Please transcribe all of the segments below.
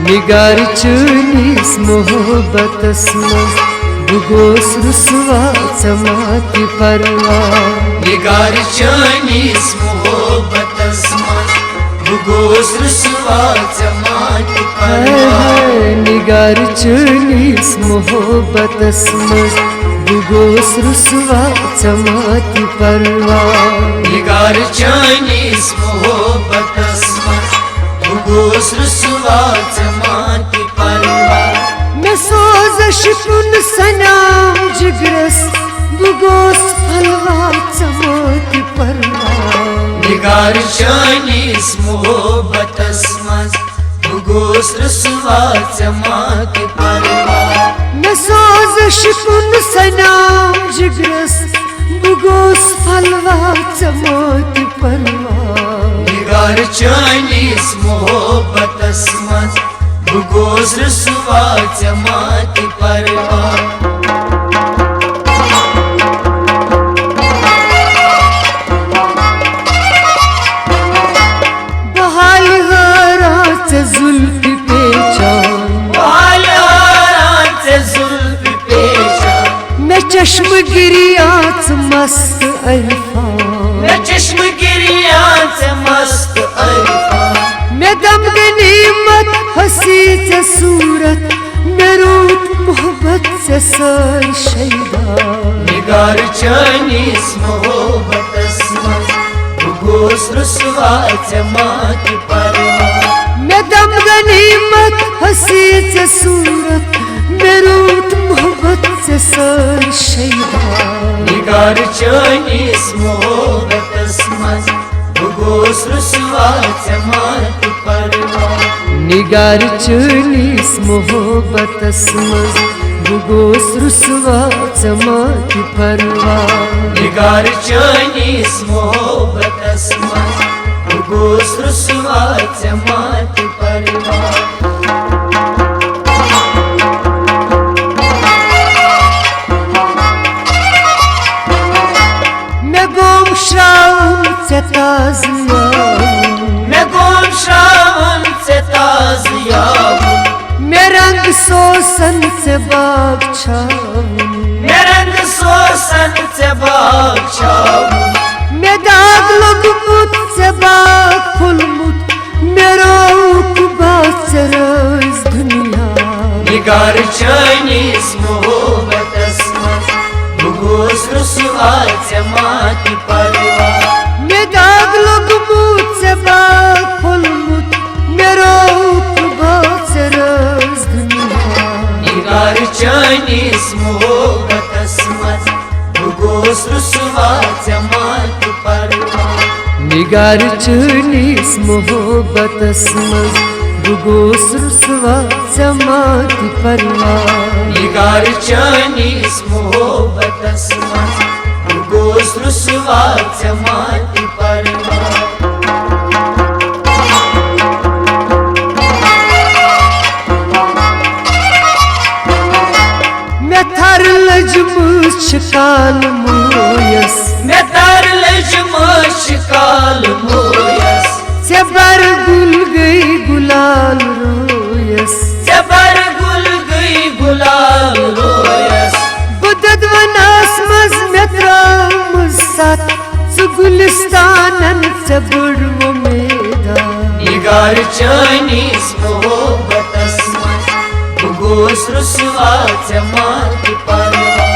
निगार चٲनिस मोहब्बतस मज बह गोस रुसवा मा परवा निगार चٲनिस मोहब्बतस मज बह गोस रुसवा मा परवा निगार चٲनिस मोहब्बतस मज बह गोस रुसवा मा परवा निगार चٲनिस मोहब्बतस मज बह गोस रुसवा मा परवा मे सोजश कुन सनाम जिगरस बह गोस फलवा मा परवा निगार चٲनिस मोहब्बतस मज बह गोस रुसवा मा परवा मे सोजश कुन सनाम जिगरस बह गोस फलवा मा परवा निगार चٲनिस मोहब्बतस मज बह गोस रुसवा मा परवा बहाल हारा चे जुल्फ पेचान बहाल हारा चे जुल्फ पेचान मे चश्म गिरियाच मस्त अरफान मे चश्म गिरियाच मस्त अरफान मे दम गनीमत हसी चे सूरत मे रूप मोहब्बत से सर शैदा निगार चٲनिस मोहब्बतस मज बह गोस रुसवा मा परवा मे दम गनीमत हसी चे सूरत मे रूप मोहब्बत से सर शैदा निगार चٲनिस मोहब्बतस मज बह गोस रुसवा मा परवा निगार चٲनिस मोहब्बतस मज बह गोस रुसवा मा परवा निगार चٲनिस मोहब्बतस मज बह गोस रुसवा मा परवा मे गोम श्रावण चे ताज़ियावन मे गोम श्रावण चे ताज़ियावन मे रंग सोसन चे बाग छावन मे रंग सोसन चे बाग छावन मे दाग लोगमुत चे बाग फुलमुत मे रोक बात चे रज दुनिया निगार चٲनिस मोहब्बतस मज बह गोस रुसवा मा परवा मे दाग लोगमुत चे बाग फुलमुत मे रोक बात चे रज दुनिया निगार चٲनिस मोहब्बतस मज बह गोस रुसवा मा परवा निगार चٲनिस मोहब्बतस मज बह गोस रुसवा मा परवा निगार चٲनिस मोहब्बतस मज बह गोस रुसवा मा परवा मे थर लजमुछ काल मोयस मे तर लजमुछ काल मोयस से बर गुल गई गुलाल रोयस जबर गुल गई गुलाल रोयस बुदद वनास मज मे त्राम सत सु गुलिस्तानन से बुड़व मेदा निगार चٲनिस मोहब्बतस मज बह गोस रुसवा मा परवा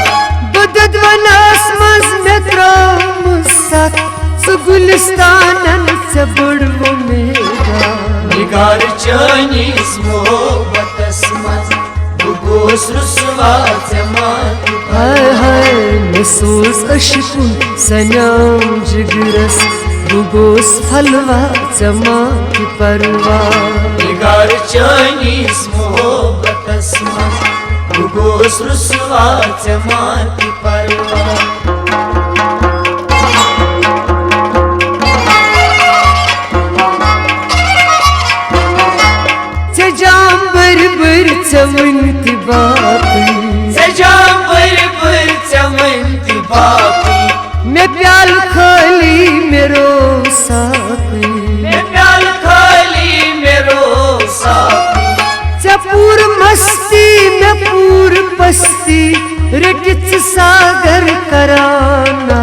बुदद वनास मज मे त्राम सत सु गुलिस्तानन से बुड़व मेदा निगार चٲनिस मोहब्बतस मज बह गोस रुसवा मा हाय हाय मे सोज अशकुन सनाम जिगरस बह गोस फलवा मा परवा निगार चٲनिस मोहब्बतस मज बह गोस रुसवा मा परवा चे जाम बर बर चवनती बाकी सजाम बर बर चमनती बाकी मे प्याल खाली मेरो साथी मैं प्याल खाली मेरो साथी पूर मस्ती में पूर पस्ती रटित सागर कराना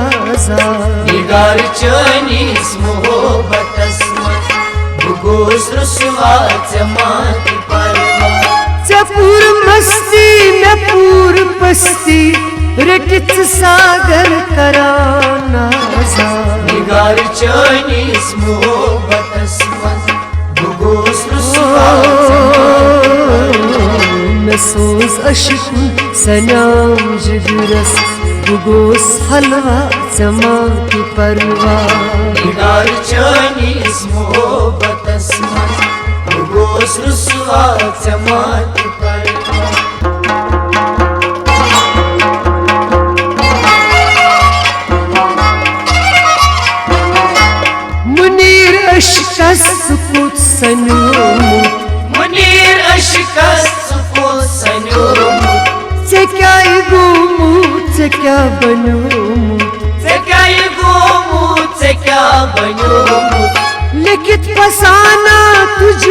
निगार चनीस मोहब्बतस मज बुगोस रुसवा माती परवा पूर मस्ती में पूर पस्ती रटित सागर कराना निगार चनीस मोहब्बतस मज बुगोस रुसवा मैं सोज अशिक सनाम जिगरस बुगोस हलवा चमा की परवा निगार चनीस मोहब्बतस मज बुगोस रुसवा माती परवा मुनीर अशकस कुछ सनोमुत मुनीर अशकस कुछ सनोमुत से क्या गोमुत से क्या बनोमुत से क्या गोमुत से क्या बनोमुत लिखित फसाना तुझ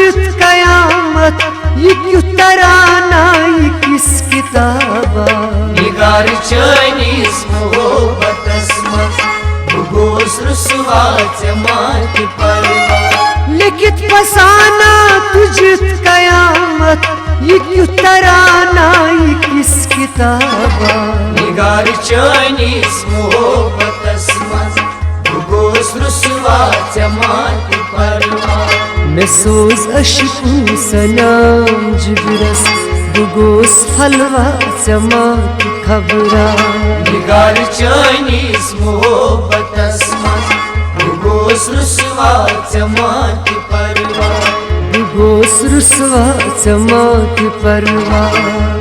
कयामत ये क्यों तराना ये किस किताबा निगार चनीस मोहब्बतस मज बुगोस रुसवा माती परवा लिखित फसाना तुझ कयामत ये क्यों तराना ये किस किताबा निगार चनीस मोहब्बतस मज बुगोस रुसवा माती परवा मैं सोज अशिकू सनाम जिगरस बुगोस हलवा चमा की खबरा निगार चनीस मोहब्बतस मज बुगोस रुसवा माती परवा बुगोस रुसवा चमा की परवा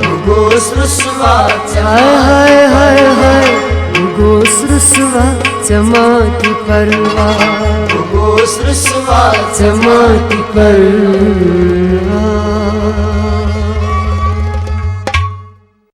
बुगोस रुसवा हाय हाय हाय हाय बुगोस रुसवा चमा की परवा बुगोस रुसवा चमा की परवा।